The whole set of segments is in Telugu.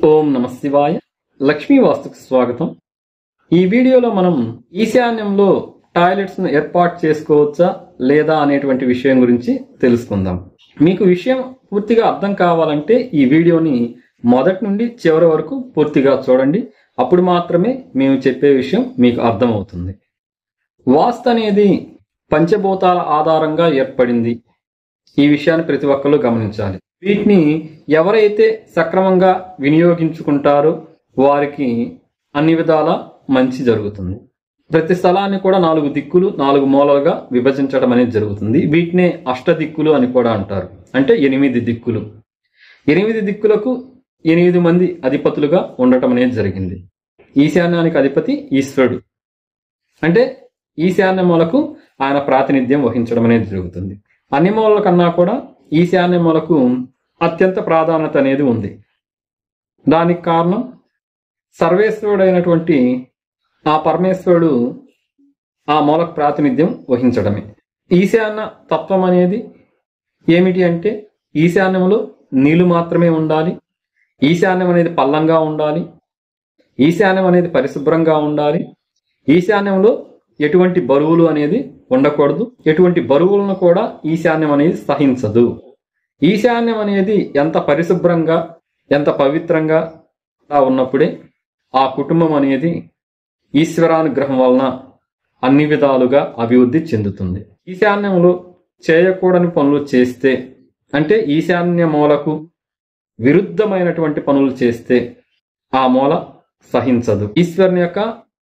ఓం నమ శివాయ. లక్ష్మీ వాస్తుకు స్వాగతం. ఈ వీడియోలో మనం ఈశాన్యంలో టాయిలెట్స్ను ఏర్పాటు చేసుకోవచ్చా లేదా అనేటువంటి విషయం గురించి తెలుసుకుందాం. మీకు విషయం పూర్తిగా అర్థం కావాలంటే ఈ వీడియోని మొదటి నుండి చివరి వరకు పూర్తిగా చూడండి. అప్పుడు మాత్రమే మేము చెప్పే విషయం మీకు అర్థమవుతుంది. వాస్తు అనేది పంచభూతాల ఆధారంగా ఏర్పడింది. ఈ విషయాన్ని ప్రతి ఒక్కరు గమనించాలి. వీటిని ఎవరైతే సక్రమంగా వినియోగించుకుంటారో వారికి అన్ని విధాల మంచి జరుగుతుంది. ప్రతి స్థలాన్ని కూడా 4 దిక్కులు 4 మూలలుగా విభజించడం అనేది జరుగుతుంది. వీటినే అష్టదిక్కులు అని కూడా అంటారు. అంటే 8 దిక్కులు. 8 దిక్కులకు 8 మంది అధిపతులుగా ఉండటం అనేది జరిగింది. ఈశాన్యానికి అధిపతి ఈశ్వరుడు. అంటే ఈశాన్య మూలకు ఆయన ప్రాతినిధ్యం వహించడం అనేది జరుగుతుంది. అన్ని మూలల కన్నా కూడా ఈశాన్య మూలకు అత్యంత ప్రాధాన్యత అనేది ఉంది. దానికి కారణం సర్వేశ్వరుడైనటువంటి ఆ పరమేశ్వరుడు ఆ మూలకు ప్రాతినిధ్యం వహించడమే. ఈశాన్య తత్వం అనేది ఏమిటి అంటే ఈశాన్యంలో నీళ్లు మాత్రమే ఉండాలి, ఈశాన్యం అనేది పల్లంగా ఉండాలి, ఈశాన్యం అనేది పరిశుభ్రంగా ఉండాలి, ఈశాన్యంలో ఎటువంటి బరువులు అనేది ఉండకూడదు, ఎటువంటి బరువులను కూడా ఈశాన్యం అనేది సహించదు. ఈశాన్యం అనేది ఎంత పరిశుభ్రంగా ఎంత పవిత్రంగా ఉన్నప్పుడే ఆ కుటుంబం అనేది ఈశ్వరానుగ్రహం వలన అన్ని విధాలుగా అభివృద్ధి చెందుతుంది. ఈశాన్యంలో చేయకూడని పనులు చేస్తే అంటే ఈశాన్య మూలకు విరుద్ధమైనటువంటి పనులు చేస్తే ఆ మూల సహించదు. ఈశ్వరుని యొక్క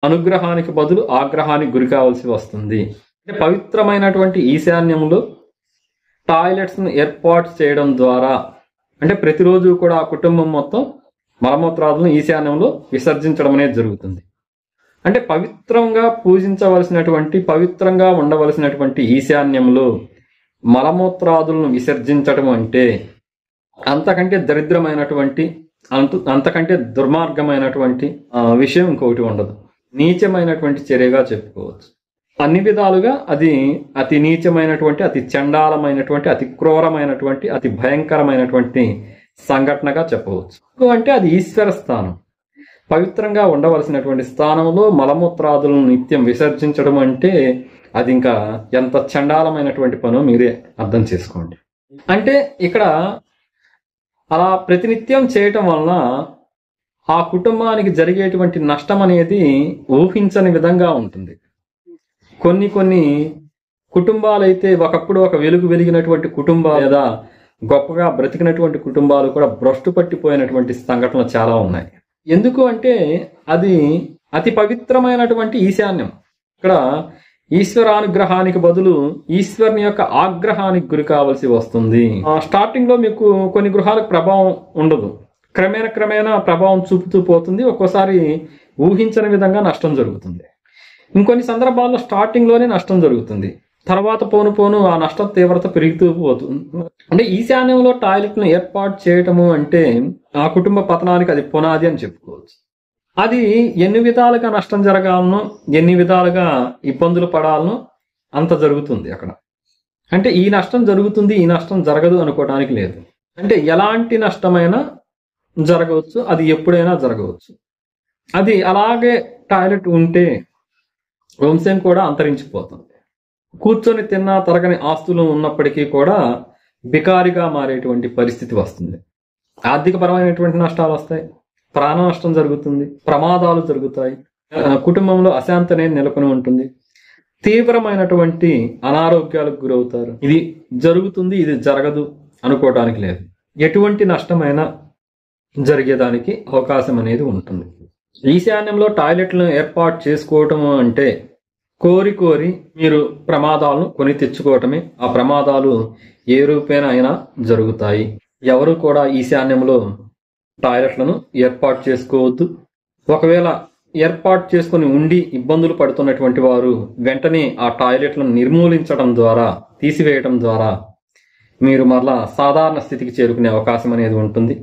అనుగ్రహానికి బదులు ఆగ్రహానికి గురి కావాల్సి వస్తుంది. అంటే పవిత్రమైనటువంటి ఈశాన్యంలో టాయిలెట్స్ను ఏర్పాటు చేయడం ద్వారా అంటే ప్రతిరోజు కూడా ఆ కుటుంబం మొత్తం మలమూత్రాలను ఈశాన్యంలో విసర్జించడం అనేది జరుగుతుంది. అంటే పవిత్రంగా పూజించవలసినటువంటి పవిత్రంగా ఉండవలసినటువంటి ఈశాన్యంలో మలమూత్రాదులను విసర్జించడం అంటే అంతకంటే దరిద్రమైనటువంటి అంతకంటే దుర్మార్గమైనటువంటి విషయం ఇంకొకటి ఉండదు. నీచమైనటువంటి చర్యగా చెప్పుకోవచ్చు. అన్ని విధాలుగా అది అతి నీచమైనటువంటి అతి చండాలమైనటువంటి అతి క్రూరమైనటువంటి అతి భయంకరమైనటువంటి సంఘటనగా చెప్పవచ్చు. అంటే అది ఈశ్వర స్థానం. పవిత్రంగా ఉండవలసినటువంటి స్థానంలో మలమూత్రాదులను నిత్యం విసర్జించడం అంటే అది ఇంకా ఎంత చండాలమైనటువంటి పనో మీరే అర్థం చేసుకోండి. అంటే ఇక్కడ అలా ప్రతినిత్యం చేయటం వలన ఆ కుటుంబానికి జరిగేటువంటి నష్టం అనేది ఊహించని విధంగా ఉంటుంది. కొన్ని కుటుంబాలైతే ఒకప్పుడు ఒక వెలుగు వెలిగినటువంటి కుటుంబాలు లేదా గొప్పగా బ్రతికినటువంటి కుటుంబాలు కూడా భ్రష్టు పట్టిపోయినటువంటి సంఘటనలు చాలా ఉన్నాయి. ఎందుకు అంటే అది అతి పవిత్రమైనటువంటి ఈశాన్యం. ఇక్కడ ఈశ్వరానుగ్రహానికి బదులు ఈశ్వరుని యొక్క ఆగ్రహానికి గురి కావాల్సి వస్తుంది. స్టార్టింగ్ లో మీకు కొన్ని గృహాలకు ప్రభావం ఉండదు, క్రమేణా ప్రభావం చూపుతూ పోతుంది. ఒక్కోసారి ఊహించని విధంగా నష్టం జరుగుతుంది. ఇంకొన్ని సందర్భాల్లో స్టార్టింగ్ లోనే నష్టం జరుగుతుంది, తర్వాత పోను ఆ నష్టం తీవ్రత పెరుగుతూ పోతుంది. అంటే ఈశాన్యంలో టాయిలెట్ను ఏర్పాటు చేయటము అంటే ఆ కుటుంబ పతనానికి అది పునాది అని చెప్పుకోవచ్చు. అది ఎన్ని విధాలుగా నష్టం జరగాలనో ఎన్ని విధాలుగా ఇబ్బందులు పడాలనో అంత జరుగుతుంది అక్కడ. అంటే ఈ నష్టం జరుగుతుంది ఈ నష్టం జరగదు అనుకోవడానికి లేదు. అంటే ఎలాంటి నష్టమైనా జరగవచ్చు, అది ఎప్పుడైనా జరగవచ్చు. అది అలాగే టాయిలెట్ ఉంటే వంశం కూడా అంతరించిపోతుంది. కూర్చొని తిన్నా తరగని ఆస్తులు ఉన్నప్పటికీ కూడా బికారిగా మారేటువంటి పరిస్థితి వస్తుంది. ఆర్థికపరమైనటువంటి నష్టాలు వస్తాయి, ప్రాణ నష్టం జరుగుతుంది, ప్రమాదాలు జరుగుతాయి, కుటుంబంలో అశాంతి అనేది నెలకొని ఉంటుంది, తీవ్రమైనటువంటి అనారోగ్యాలకు గురవుతారు. ఇది జరుగుతుంది ఇది జరగదు అనుకోవడానికి లేదు. ఎటువంటి నష్టమైనా జరిగేదానికి అవకాశం అనేది ఉంటుంది. ఈశాన్యంలో టాయిలెట్లను ఏర్పాటు చేసుకోవటం అంటే కోరి మీరు ప్రమాదాలను కొని తెచ్చుకోవటమే. ఆ ప్రమాదాలు ఏ రూపేణ అయినా జరుగుతాయి. ఎవరు కూడా ఈశాన్యంలో టాయిలెట్లను ఏర్పాటు చేసుకోవద్దు. ఒకవేళ ఏర్పాటు చేసుకుని ఉండి ఇబ్బందులు పడుతున్నటువంటి వారు వెంటనే ఆ టాయిలెట్లను నిర్మూలించడం ద్వారా తీసివేయడం ద్వారా మీరు మరలా సాధారణ స్థితికి చేరుకునే అవకాశం అనేది ఉంటుంది.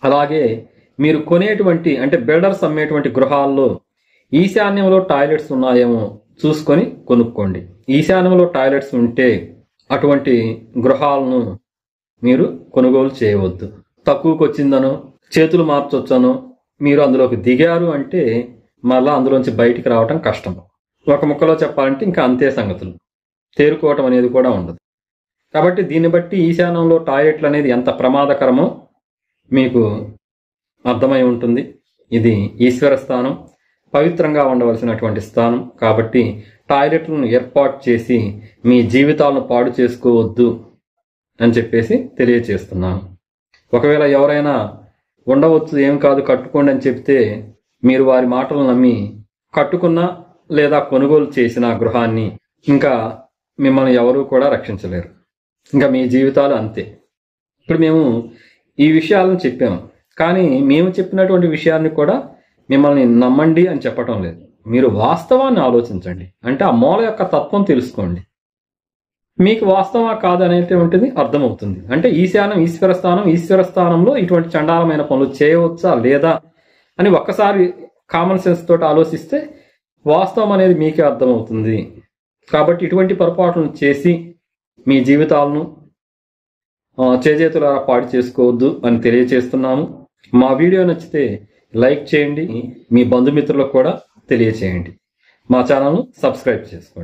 అలాగే మీరు కొనేటువంటి అంటే బిల్డర్స్ అమ్మేటువంటి గృహాల్లో ఈశాన్యంలో టాయిలెట్స్ ఉన్నాయేమో చూసుకొని కొనుక్కోండి. ఈశాన్యంలో టాయిలెట్స్ ఉంటే అటువంటి గృహాలను మీరు కొనుగోలు చేయవద్దు. తక్కువకు వచ్చిందనో చేతులు మార్చొచ్చనో మీరు అందులోకి దిగారు అంటే మళ్ళీ అందులోంచి బయటికి రావటం కష్టం. ఒక ముక్కలో చెప్పాలంటే ఇంకా అంతే సంగతులు. తేరుకోవటం అనేది కూడా ఉండదు. కాబట్టి దీన్ని బట్టి ఈశాన్యంలో టాయిలెట్లు అనేది ఎంత ప్రమాదకరమో మీకు అర్థమై ఉంటుంది. ఇది ఈశ్వర స్థానం, పవిత్రంగా ఉండవలసినటువంటి స్థానం. కాబట్టి టాయిలెట్లను ఏర్పాటు చేసి మీ జీవితాలను పాడు చేసుకోవద్దు అని చెప్పేసి తెలియచేస్తున్నాను. ఒకవేళ ఎవరైనా ఉండవచ్చు, ఏం కాదు కట్టుకోండి అని చెప్తే మీరు వారి మాటలు నమ్మి కట్టుకున్నా లేదా కొనుగోలు చేసిన గృహాన్ని ఇంకా మిమ్మల్ని ఎవరూ కూడా రక్షించలేరు. ఇంకా మీ జీవితాలు అంతే. ఇప్పుడు మేము ఈ విషయాలను చెప్పాము, కానీ మేము చెప్పినటువంటి విషయాన్ని కూడా మిమ్మల్ని నమ్మండి అని చెప్పటం లేదు. మీరు వాస్తవాన్ని ఆలోచించండి. అంటే ఆ మూల యొక్క తత్వం తెలుసుకోండి. మీకు వాస్తవా కాదనేటువంటిది అర్థమవుతుంది. అంటే ఈశాన్యం ఈశ్వర స్థానం, ఈశ్వర స్థానంలో ఇటువంటి చండాలమైన పనులు చేయవచ్చా లేదా అని ఒక్కసారి కామన్ సెన్స్ తోటి ఆలోచిస్తే వాస్తవం అనేది మీకే అర్థమవుతుంది. కాబట్టి ఇటువంటి పొరపాట్లను చేసి మీ జీవితాలను చేజేతులారా పాడు చేసుకోవద్దు అని తెలియచేస్తున్నాము. మా వీడియో నచ్చితే లైక్ చేయండి, మీ బంధుమిత్రులకు కూడా తెలియచేయండి. మా ఛానల్ను సబ్స్క్రైబ్ చేసుకోండి.